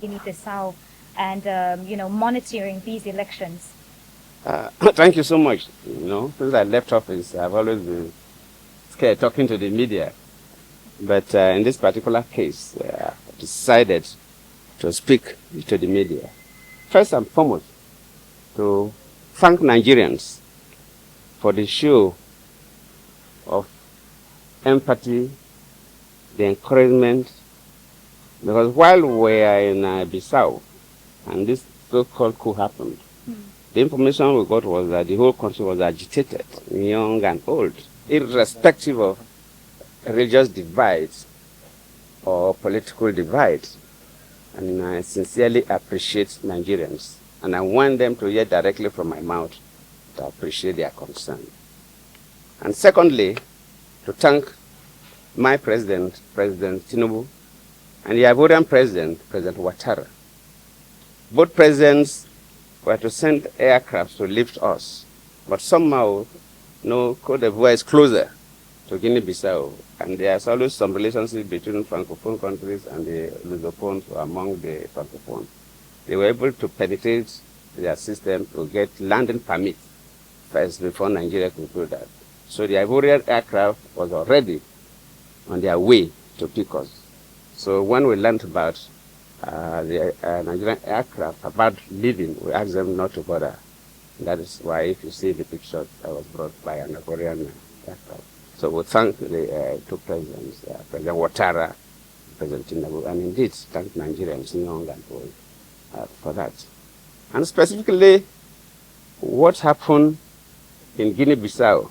Guinea-Bissau and, monitoring these elections? Thank you so much. Since I left office, I've always been scared talking to the media. But in this particular case, I decided to speak to the media. First and foremost, to thank Nigerians for the show of empathy, the encouragement, because while we were in Bissau and this so-called coup happened, the information we got was that the whole country was agitated, young and old, irrespective of religious divides or political divides. And I sincerely appreciate Nigerians. And I want them to hear directly from my mouth to appreciate their concern. And secondly, to thank my president, President Tinubu, and the Ivorian president, President Ouattara. Both presidents were to send aircraft to lift us, but somehow, Côte d'Ivoire is closer to Guinea-Bissau, and there's always some relationship between Francophone countries and the Lusophones among the Francophones. They were able to penetrate their system to get landing permit first before Nigeria could do that. So the Ivorian aircraft was already on their way to pick us. So when we learned about the Nigerian aircraft about leaving, we asked them not to bother. That is why, if you see the picture, that was brought by an Ivorian aircraft. So we thank the two presidents, President Ouattara, President Tinubu, and indeed thank Nigerians, young and old, for that. And specifically, what happened in Guinea-Bissau,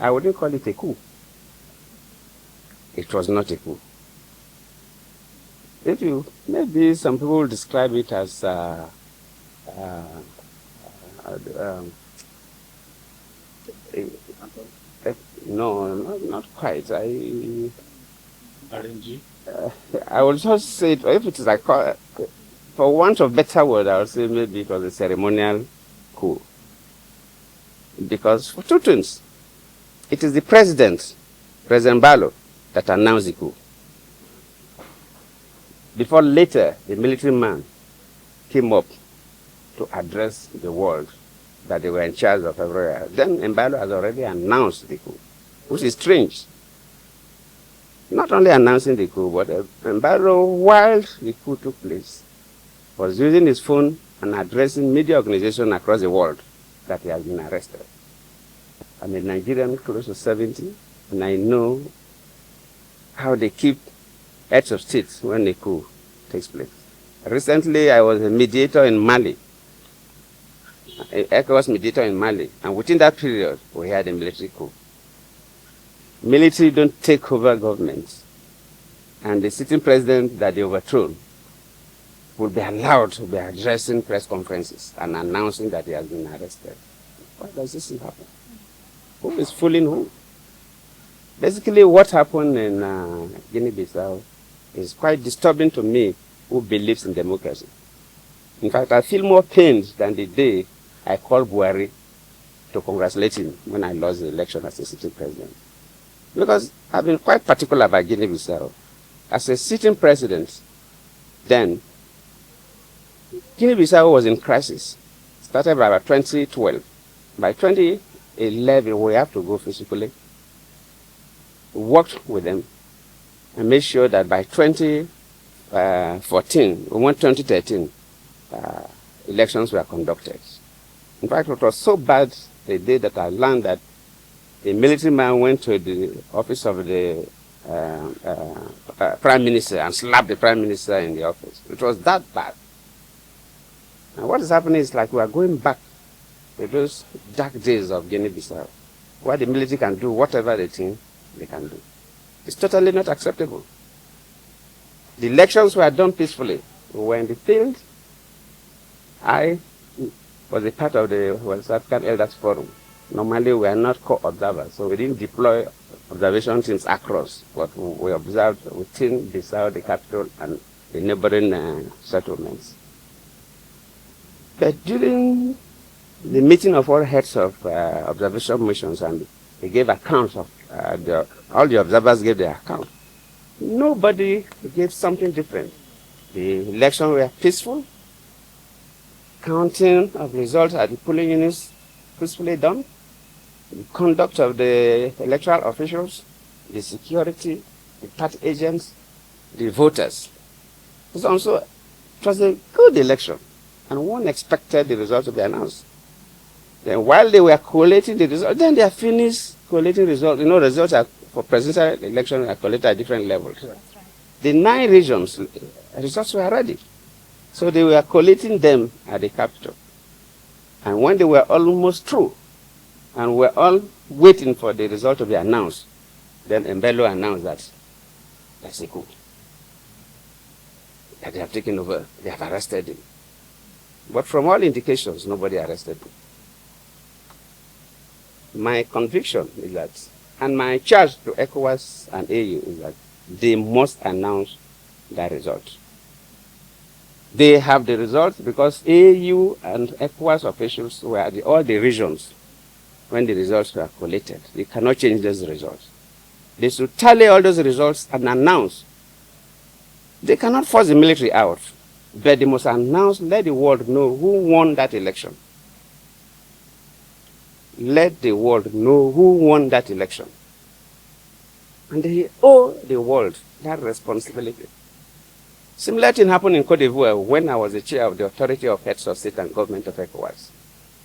I wouldn't call it a coup. It was not a coup. Maybe some people describe it as no, not quite. RNG? I would just say, if it is like, for want of better word, I would say maybe it was a ceremonial coup. Because for two things, it is the president, President Mbalo, that announced the coup. Before later, the military man came up to address the world that they were in charge of everywhere. Then Mbalo has already announced the coup, which is strange. Not only announcing the coup, but Mbalo, while the coup took place, was using his phone and addressing media organizations across the world that he has been arrested. I'm a Nigerian close to 70, and I know how they keep heads of state when a coup takes place. Recently, I was a mediator in Mali, an ECOWAS mediator in Mali, and within that period, we had a military coup. Military don't take over governments, and the sitting president that they overthrown will be allowed to be addressing press conferences and announcing that he has been arrested. Why does this happen? Who is fooling who? Basically, what happened in Guinea-Bissau is quite disturbing to me, who believes in democracy. In fact, I feel more pained than the day I called Buhari to congratulate him when I lost the election as a sitting president. Because I've been quite particular about Guinea-Bissau. As a sitting president, then, Guinea-Bissau was in crisis. Started by about 2012. By 2011, we have to go physically. We worked with them and made sure that by 2014, we went 2013, elections were conducted. In fact, it was so bad the day that I learned that the military man went to the office of the prime minister and slapped the prime minister in the office. It was that bad. And what is happening is like we are going back to those dark days of Guinea-Bissau, where the military can do whatever they think they can do. It's totally not acceptable. The elections were done peacefully. We were in the field. I was a part of the West African Elders Forum. Normally, we are not co-observers, so we didn't deploy observation teams across, but we observed within Bissau, the capital, and the neighboring settlements. But during the meeting of all heads of observation missions, and they gave accounts of all the observers gave their account. Nobody gave something different. The elections were peaceful. Counting of results at the polling units peacefully done. The conduct of the electoral officials, the security, the party agents, the voters. It was a good election, and one expected the results to be announced. Then while they were collating the results, then they are finished collating results. You know, results for presidential election are collated at different levels. That's right. The 9 regions, results were ready. So they were collating them at the capital. And when they were almost through, and we're all waiting for the result to be announced, then Mbalo announced that that's a coup. That they have taken over, they have arrested him. But from all indications, nobody arrested him. My conviction is that, and my charge to ECOWAS and AU is that they must announce that result. They have the results because AU and ECOWAS officials were at all the regions when the results were collated. They cannot change those results. They should tally all those results and announce. They cannot force the military out, but they must announce, let the world know who won that election. Let the world know who won that election. And they owe the world that responsibility. Similar thing happened in Côte d'Ivoire when I was the chair of the Authority of Heads of State and Government of ECOWAS.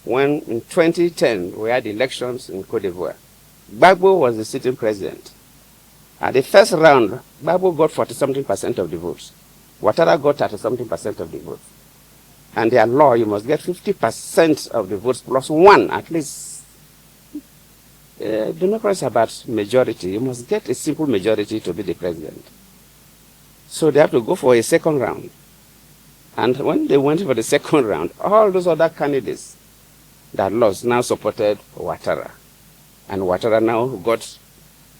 When in 2010 we had elections in Côte d'Ivoire, Gbagbo was the sitting president. At the first round, Gbagbo got 40-something% of the votes. Ouattara got 30-something% of the votes. And their law, you must get 50% of the votes plus 1 at least. Democracy is about majority. You must get a simple majority to be the president. So they have to go for a second round. And when they went for the second round, all those other candidates that lost now supported Ouattara. And Ouattara now got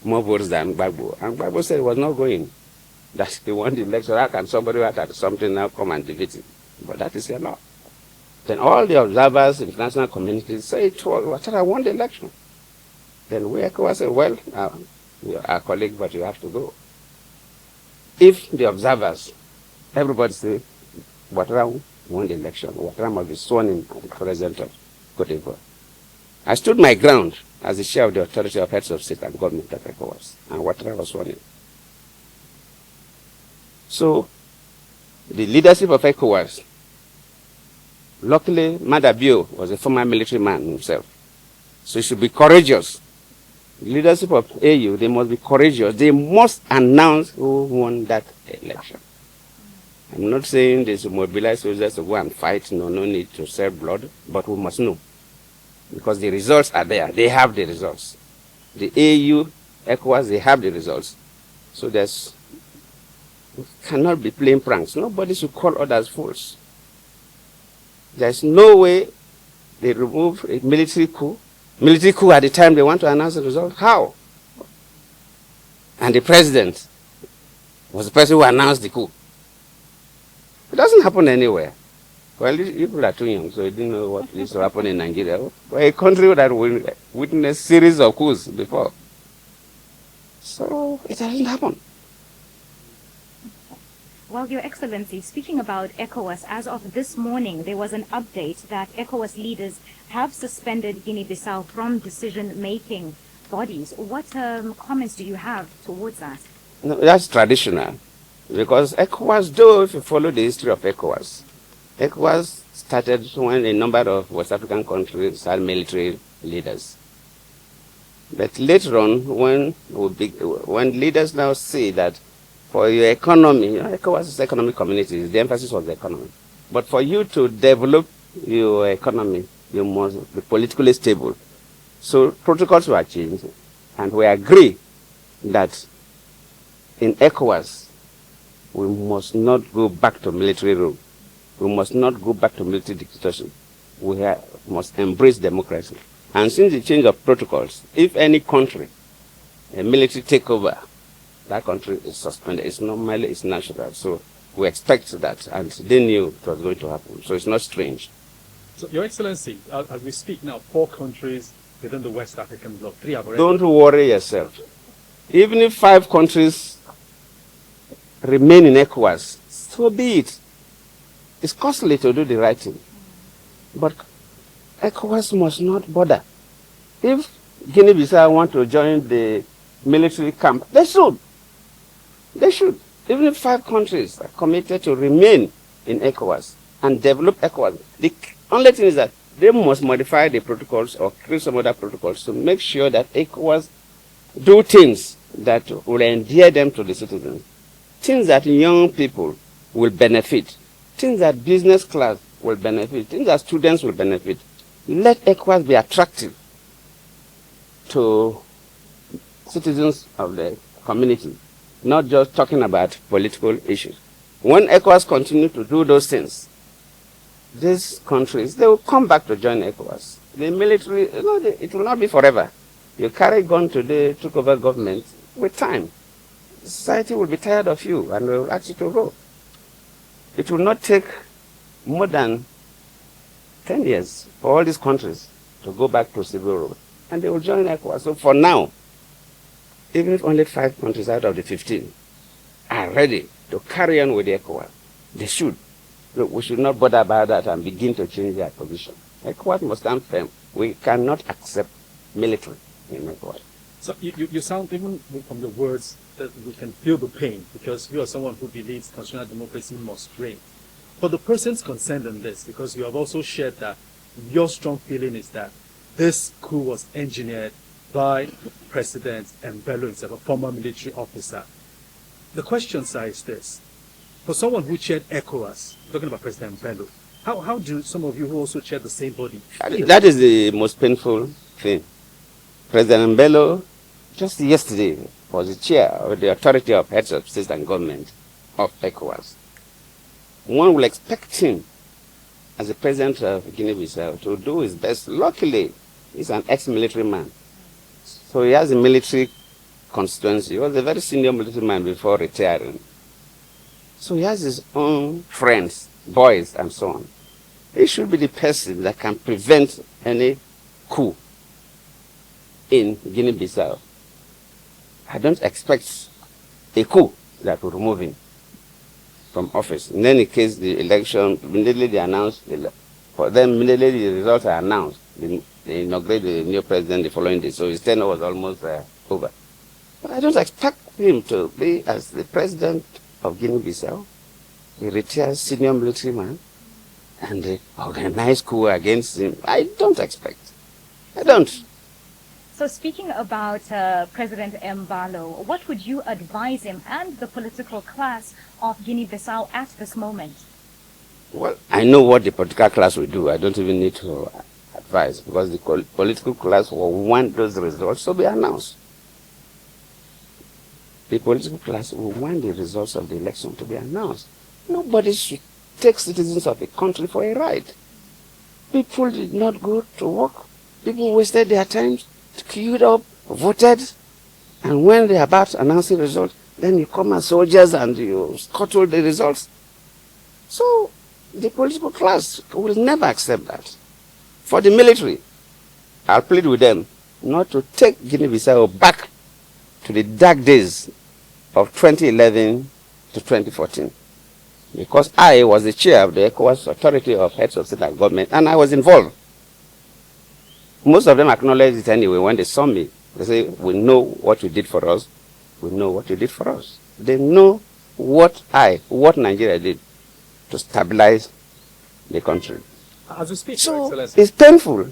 more votes than Gbagbo. And Gbagbo said he was not going. That he won the election. How can somebody who had something now come and defeat him? But that is a law. Then all the observers, international communities say Ouattara won the election. Then we ECOWAS said, well, you're our colleague, but you have to go. If the observers, everybody say, Ouattara won the election, Ouattara must be sworn in as the president of Côte d'Ivoire. I stood my ground as the chair of the Authority of Heads of State and Government of ECOWAS, and Ouattara was sworn in. So, the leadership of ECOWAS, luckily, Madabio was a former military man himself, so he should be courageous. The leadership of AU, they must be courageous. They must announce who won that election. I'm not saying they should mobilize soldiers to go and fight. No need to shed blood, but we must know. Because the results are there. They have the results. The AU, ECOWAS, they have the results. So we cannot be playing pranks. Nobody should call others fools. There's no way they remove a military coup. Military coup at the time they want to announce the result. How? And the president was the person who announced the coup. It doesn't happen anywhere. Well, you people are too young, so you didn't know what used to happen in Nigeria. We're a country that witnessed a series of coups before. So it doesn't happen. Well, Your Excellency, speaking about ECOWAS, as of this morning, there was an update that ECOWAS leaders have suspended Guinea-Bissau from decision-making bodies. What comments do you have towards that? No, that's traditional. Because ECOWAS, though, if you follow the history of ECOWAS, ECOWAS started when a number of West African countries had military leaders. But later on, when leaders now see that for your economy, ECOWAS is economic community, the emphasis was the economy. But for you to develop your economy, you must be politically stable. So protocols were changed, and we agree that in ECOWAS, we must not go back to military rule. We must not go back to military dictatorship. We must embrace democracy. And since the change of protocols, if any country, a military takeover, that country is suspended. It's normally, it's natural. So we expect that, and they knew it was going to happen. So it's not strange. So, Your Excellency, as we speak now, 4 countries within the West African bloc, 3 have already... Don't worry yourself. Even if 5 countries remain in ECOWAS, so be it. It's costly to do the right thing. But ECOWAS must not bother. If Guinea-Bissau want to join the military camp, they should. They should. Even if 5 countries are committed to remain in ECOWAS and develop ECOWAS, the only thing is that they must modify the protocols or create some other protocols to make sure that ECOWAS do things that will endear them to the citizens, things that young people will benefit, things that business class will benefit, things that students will benefit. Let ECOWAS be attractive to citizens of the community, not just talking about political issues. When ECOWAS continue to do those things, these countries, they will come back to join ECOWAS. The military, it will not be forever. You carry gun today, took over government, with time, society will be tired of you and will ask you to go. It will not take more than 10 years for all these countries to go back to civil rule, and they will join ECOWAS. So for now, even if only 5 countries out of the 15 are ready to carry on with the ECOWAS, they should. Look, we should not bother about that and begin to change their position. ECOWAS must stand firm. We cannot accept military in ECOWAS. So you sound, even from your words, that we can feel the pain, because you are someone who believes constitutional democracy must reign. For the persons concerned in this, because you have also shared that your strong feeling is that this coup was engineered by President Mbalo himself, a former military officer. The question, sir, is this. For someone who chaired ECOWAS, talking about President Mbalo, how do some of you who also chair the same body feel? That is the most painful thing. President Mbalo, just yesterday, was the chair of the authority of heads of state and government of ECOWAS. One will expect him, as the president of Guinea-Bissau, to do his best. Luckily, he's an ex-military man. So he has a military constituency. He was a very senior military man before retiring. So he has his own friends, boys, and so on. He should be the person that can prevent any coup in Guinea-Bissau. I don't expect a coup that will remove him from office. In any case, the election, immediately they announced, for them, immediately the results are announced. They inaugurate the new president the following day, so his tenure was almost over. But I don't expect him to be as the president of Guinea-Bissau, a retired senior military man, and they organize coup against him. I don't expect. I don't. So speaking about President Mbalo, what would you advise him and the political class of Guinea-Bissau at this moment? Well, I know what the political class will do. I don't even need to advise, because the political class will want those results to be announced. The political class will want the results of the election to be announced. Nobody should take citizens of a country for a ride. People did not go to work. People wasted their time, queued up, voted, and when they are about to announce the results, then you come as soldiers and you scuttle the results. So the political class will never accept that. For the military, I'll plead with them not to take Guinea-Bissau back to the dark days of 2011 to 2014. Because I was the chair of the ECOWAS Authority of Heads of State and Government, and I was involved. Most of them acknowledged it anyway when they saw me. They say, we know what you did for us. We know what you did for us. They know what Nigeria did to stabilize the country. As we speak, so it's painful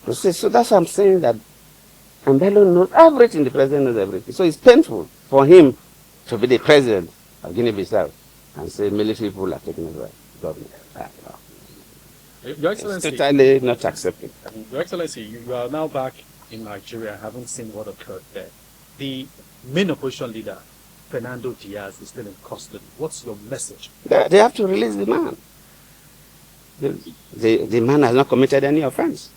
to say. So that's why I'm saying that Mbalo knows everything. The president knows everything. So it's painful for him to be the president of Guinea-Bissau and say military people are taking over government. Your Excellency, it's totally not accepted. Your Excellency, you are now back in Nigeria, having seen what occurred there. The main opposition leader, Fernando Diaz, is still in custody. What's your message? They have to release the man. The man has not committed any offense.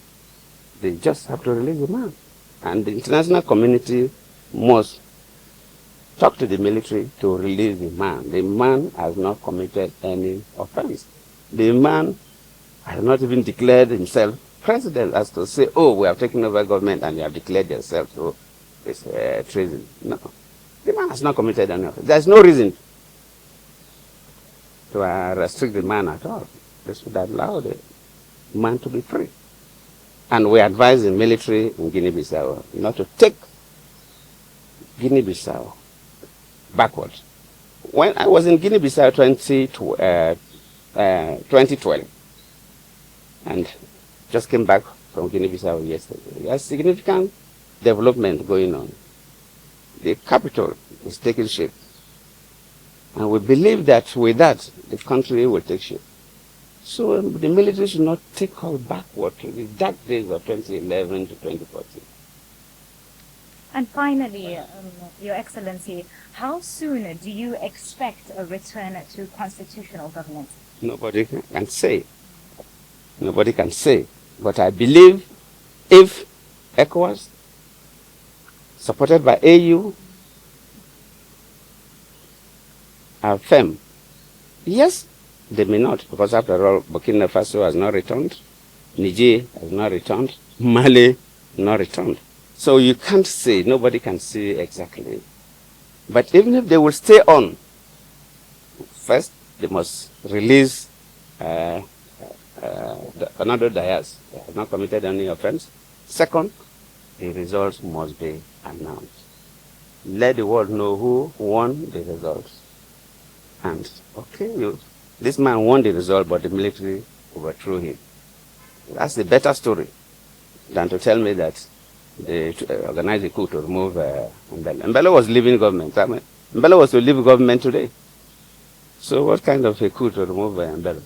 They just have to release the man. And the international community must talk to the military to release the man. The man has not committed any offense. The man has not even declared himself president as to say, oh, we have taken over government and you have declared yourself, so it's treason. No. The man has not committed any offense. There's no reason to restrict the man at all. They should allow the man to be free. And we advise the military in Guinea-Bissau not to take Guinea-Bissau backwards. When I was in Guinea-Bissau 2012, and just came back from Guinea-Bissau yesterday, there's significant development going on. The capital is taking shape. And we believe that with that, the country will take shape. So the military should not take us backward to the dark days of 2011 to 2014. And finally, Your Excellency, how soon do you expect a return to constitutional government? Nobody can say. Nobody can say. But I believe if ECOWAS, supported by AU, are firm, yes, they may not, because after all, Burkina Faso has not returned, Niger has not returned, Mali has not returned. So you can't say, nobody can say exactly. But even if they will stay on, first, they must release another Diaz. They have not committed any offense. Second, the results must be announced. Let the world know who won the results. And, okay, this man won the result, but the military overthrew him. That's the better story than to tell me that they organized a coup to remove Mbalo. Mbalo was leaving government. Mbalo was to leave government today. So what kind of a coup to remove Mbalo?